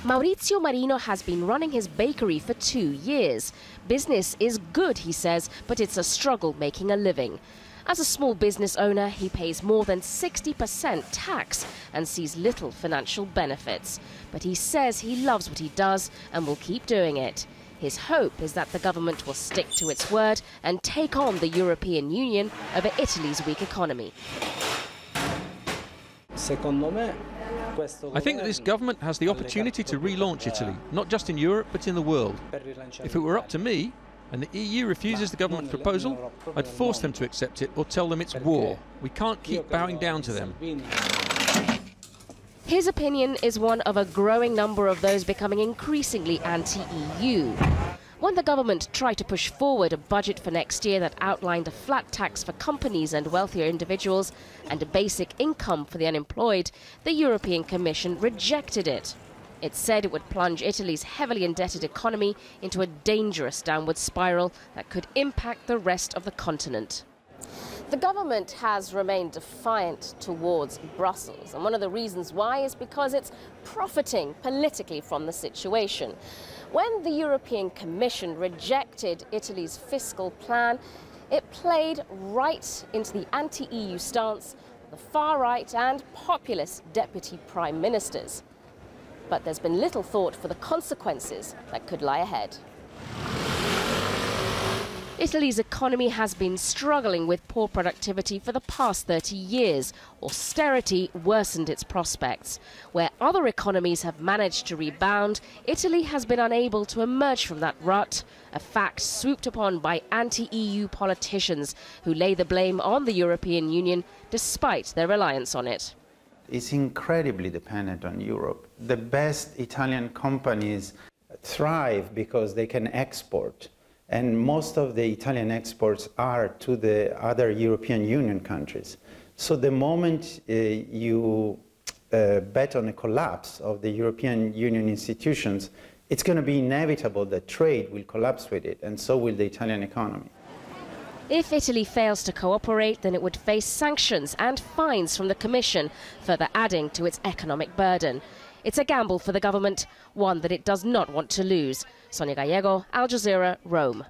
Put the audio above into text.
Maurizio Marino has been running his bakery for 2 years. Business is good, he says, but it's a struggle making a living. As a small business owner, he pays more than 60% tax and sees little financial benefits. But he says he loves what he does and will keep doing it. His hope is that the government will stick to its word and take on the European Union over Italy's weak economy. I think that this government has the opportunity to relaunch Italy, not just in Europe but in the world. If it were up to me, and the EU refuses the government's proposal, I'd force them to accept it or tell them it's war. We can't keep bowing down to them. His opinion is one of a growing number of those becoming increasingly anti-EU. When the government tried to push forward a budget for next year that outlined a flat tax for companies and wealthier individuals and a basic income for the unemployed, the European Commission rejected it. It said it would plunge Italy's heavily indebted economy into a dangerous downward spiral that could impact the rest of the continent. The government has remained defiant towards Brussels, and one of the reasons why is because it's profiting politically from the situation. When the European Commission rejected Italy's fiscal plan, it played right into the anti-EU stance of the far-right and populist deputy prime ministers. But there's been little thought for the consequences that could lie ahead. Italy's economy has been struggling with poor productivity for the past 30 years. Austerity worsened its prospects. Where other economies have managed to rebound, Italy has been unable to emerge from that rut, a fact swooped upon by anti-EU politicians who lay the blame on the European Union despite their reliance on it. It's incredibly dependent on Europe. The best Italian companies thrive because they can export. And most of the Italian exports are to the other European Union countries. So the moment you bet on a collapse of the European Union institutions, it's going to be inevitable that trade will collapse with it, and so will the Italian economy. If Italy fails to cooperate, then it would face sanctions and fines from the Commission, further adding to its economic burden. It's a gamble for the government, one that it does not want to lose. Sonia Gallego, Al Jazeera, Rome.